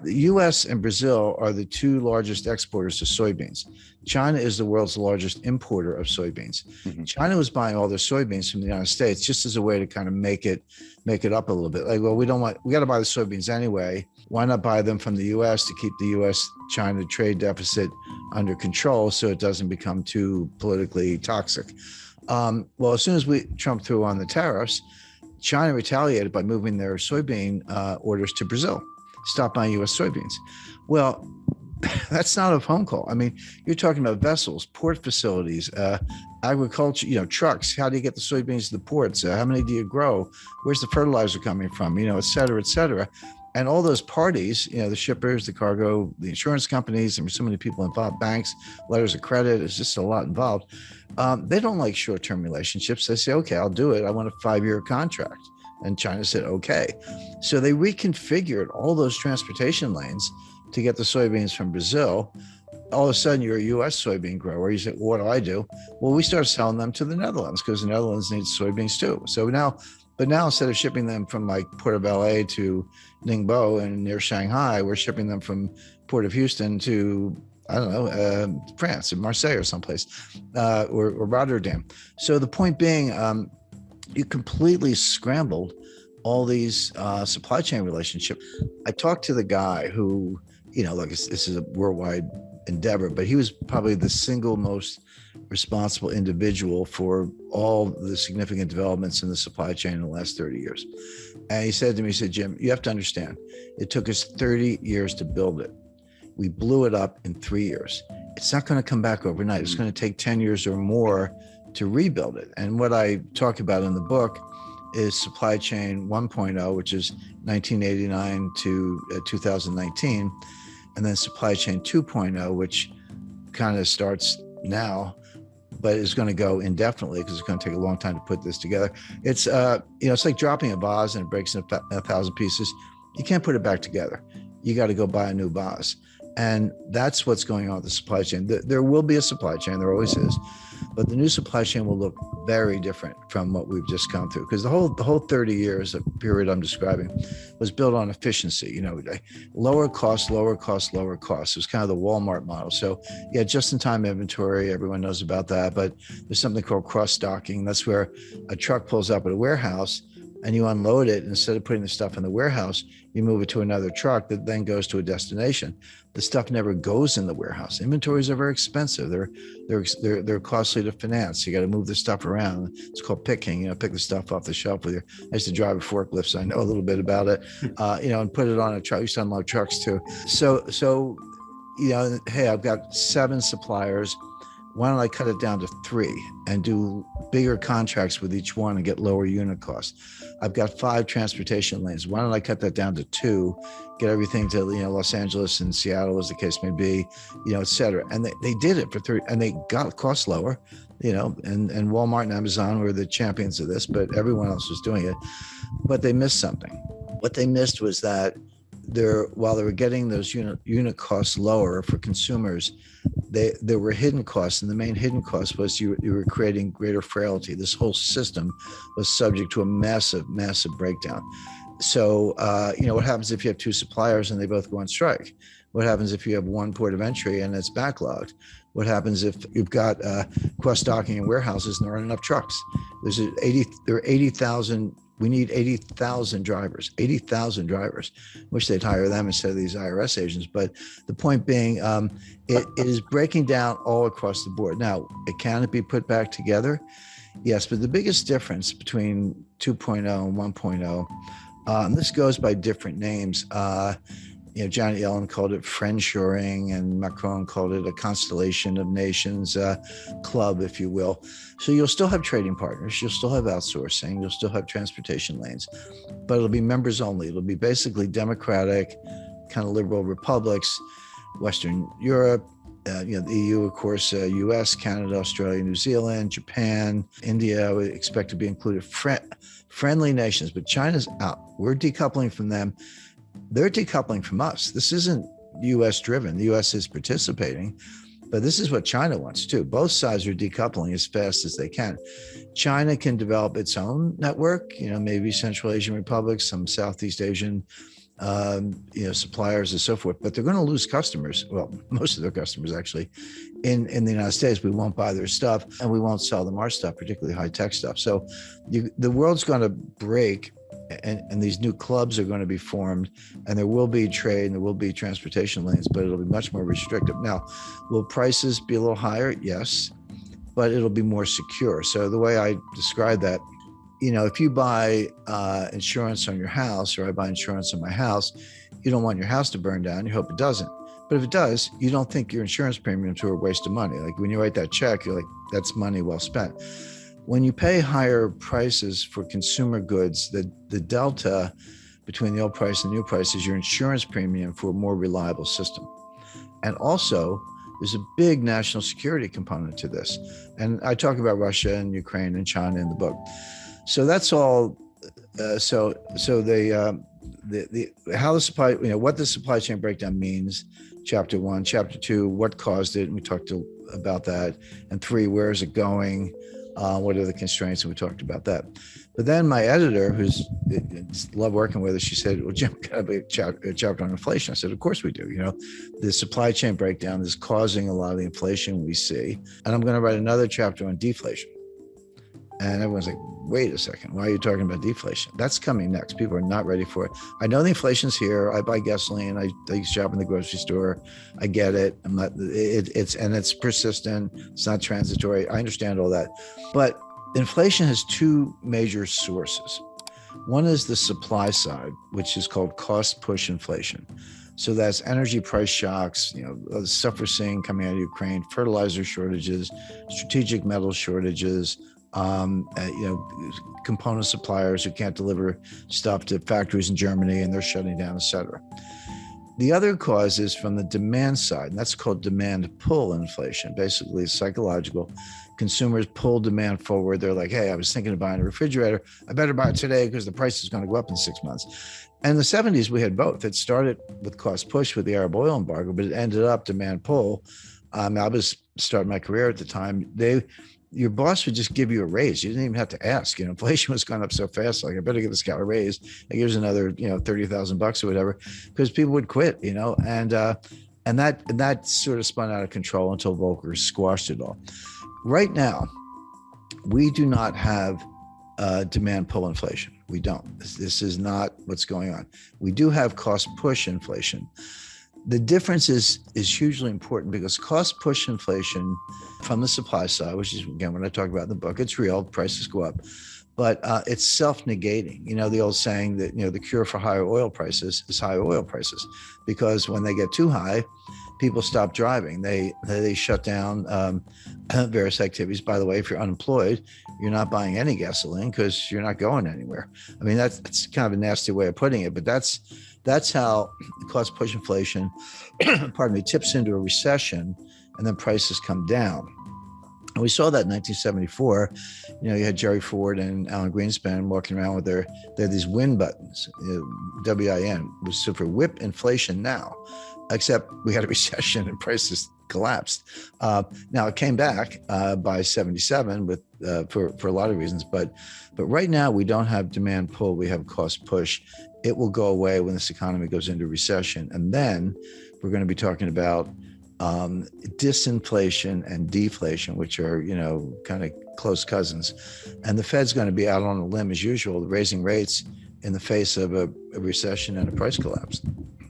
The US and Brazil are the two largest exporters of soybeans. China is the world's largest importer of soybeans. Mhm. China was buying all their soybeans from the United States just as a way to kind of make it up a little bit. Like, well, we got to buy the soybeans anyway. Why not buy them from the US to keep the US-China trade deficit under control so it doesn't become too politically toxic? Well, as soon as Trump threw on the tariffs, China retaliated by moving their soybean orders to Brazil, stop buying U.S. soybeans. Well, that's not a phone call. I mean, you're talking about vessels, port facilities, agriculture, trucks. How do you get the soybeans to the ports? How many do you grow? Where's the fertilizer coming from? Et cetera, et cetera. And all those parties, the shippers, the cargo, the insurance companies, and so many people involved, banks, letters of credit, it's just a lot involved. They don't like short-term relationships. They say, okay, I'll do it. I want a 5-year contract. And China said, okay. So they reconfigured all those transportation lanes to get the soybeans from Brazil. All of a sudden, you're a U.S. soybean grower. You say, well, what do? Well, we started selling them to the Netherlands because the Netherlands needs soybeans too. So now instead of shipping them from like Port of LA to Ningbo and near Shanghai, we're shipping them from Port of Houston to, I don't know, France, or Marseille or someplace, or Rotterdam. So the point being, you completely scrambled all these supply chain relationships. I talked to the guy who, look, this is a worldwide endeavor, but he was probably the single most responsible individual for all the significant developments in the supply chain in the last 30 years. And he said to me, Jim, you have to understand, it took us 30 years to build it. We blew it up in 3 years. It's not going to come back overnight. It's going to take 10 years or more to rebuild it. And what I talk about in the book is supply chain 1.0, which is 1989 to 2019, and then supply chain 2.0, which kind of starts now, but is going to go indefinitely because it's going to take a long time to put this together. It's it's like dropping a vase and it breaks in 1,000 pieces. You can't put it back together. You got to go buy a new vase. And that's what's going on with the supply chain. There will be a supply chain, there always is, but the new supply chain will look very different from what we've just gone through, because the whole 30 years of period I'm describing was built on efficiency, lower cost, lower cost, lower cost. It was kind of the Walmart model. So yeah, just-in-time inventory, everyone knows about that, but there's something called cross-stocking. That's where a truck pulls up at a warehouse and you unload it. Instead of putting the stuff in the warehouse, you move it to another truck that then goes to a destination. The stuff never goes in the warehouse. Inventories are very expensive. They're costly to finance. You got to move the stuff around. It's called picking. Pick the stuff off the shelf with your. I used to drive a forklift, so I know a little bit about it. And put it on a truck. I used to unload trucks too. So hey, I've got 7 suppliers. Why don't I cut it down to 3 and do bigger contracts with each one and get lower unit costs? I've got 5 transportation lanes. Why don't I cut that down to 2, get everything to Los Angeles and Seattle, as the case may be, et cetera. And they did it for 3, and they got costs lower, and Walmart and Amazon were the champions of this, but everyone else was doing it. But they missed something. What they missed was that while they were getting those unit costs lower for consumers, there were hidden costs, and the main hidden cost was you were creating greater frailty. This whole system was subject to a massive breakdown. So what happens if you have 2 suppliers and they both go on strike? What happens if you have one port of entry and it's backlogged? What happens if you've got cross-docking in warehouses and there aren't enough trucks? There are 80,000. We need 80,000 drivers, Wish they'd hire them instead of these IRS agents. But the point being, it is breaking down all across the board. Now, can it be put back together? Yes, but the biggest difference between 2.0 and 1.0, and this goes by different names. Janet Yellen called it friendshoring, and Macron called it a constellation of nations club, if you will. So you'll still have trading partners, you'll still have outsourcing, you'll still have transportation lanes, but it'll be members only. It'll be basically democratic, kind of liberal republics, Western Europe, the EU, of course, US, Canada, Australia, New Zealand, Japan, India, I would expect to be included, friendly nations, but China's out. We're decoupling from them. They're decoupling from us. This isn't U.S. driven. The U.S. is participating, but this is what China wants too. Both sides are decoupling as fast as they can. China can develop its own network, maybe Central Asian republics, some Southeast Asian suppliers and so forth, but they're going to lose customers. Well, most of their customers actually in the United States. We won't buy their stuff and we won't sell them our stuff, particularly high tech stuff. So the world's going to break, and these new clubs are going to be formed, and there will be trade and there will be transportation lanes, but it'll be much more restrictive. Now, will prices be a little higher? Yes, but it'll be more secure. So the way I describe that, if you buy insurance on your house, or I buy insurance on my house, you don't want your house to burn down. You hope it doesn't. But if it does, you don't think your insurance premiums are a waste of money. Like when you write that check, you're like, that's money well spent. When you pay higher prices for consumer goods, the delta between the old price and the new price is your insurance premium for a more reliable system. And also, there's a big national security component to this. And I talk about Russia and Ukraine and China in the book. So that's all. So how the supply, what the supply chain breakdown means, chapter 1, chapter 2, what caused it, and we talked about that, and 3, where is it going, what are the constraints, and we talked about that. But then my editor, who's love working with us, she said, well, Jim, got to be a chapter on inflation. I said, of course we do. The supply chain breakdown is causing a lot of the inflation we see, and I'm going to write another chapter on deflation. And everyone's like, wait a second, why are you talking about deflation? That's coming next. People are not ready for it. I know the inflation's here. I buy gasoline. I shop in the grocery store. I get it. It's persistent. It's not transitory. I understand all that. But inflation has 2 major sources. One is the supply side, which is called cost push inflation. So that's energy price shocks, the stuff we're seeing coming out of Ukraine, fertilizer shortages, strategic metal shortages, component suppliers who can't deliver stuff to factories in Germany and they're shutting down, et cetera. The other cause is from the demand side, and that's called demand pull inflation. Basically, it's psychological. Consumers pull demand forward. They're like, hey, I was thinking of buying a refrigerator. I better buy it today because the price is going to go up in 6 months. And in the 70s, we had both. It started with cost push with the Arab oil embargo, but it ended up demand pull. I was starting my career at the time. Your boss would just give you a raise. You didn't even have to ask. Inflation was going up so fast. Like, I better give this guy a raise. Like, here's another, $30,000 or whatever, because people would quit. And that sort of spun out of control until Volcker squashed it all. Right now, we do not have demand pull inflation. We don't. This is not what's going on. We do have cost push inflation. The difference is hugely important because cost push inflation from the supply side, which is, again, when I talk about in the book, it's real, prices go up, but it's self-negating. The old saying that, the cure for higher oil prices is higher oil prices, because when they get too high, people stop driving. They shut down various activities. By the way, if you're unemployed, you're not buying any gasoline because you're not going anywhere. I mean, that's kind of a nasty way of putting it, but that's how cost push inflation, tips into a recession, and then prices come down. And we saw that in 1974. You had Jerry Ford and Alan Greenspan walking around with they had these win buttons, WIN, was so for whip inflation now, except we had a recession and prices collapsed. Now it came back by 77 with for a lot of reasons, but right now we don't have demand pull, we have cost push. It will go away when this economy goes into recession. And then we're going to be talking about disinflation and deflation, which are, kind of close cousins. And the Fed's going to be out on a limb as usual, raising rates in the face of a recession and a price collapse.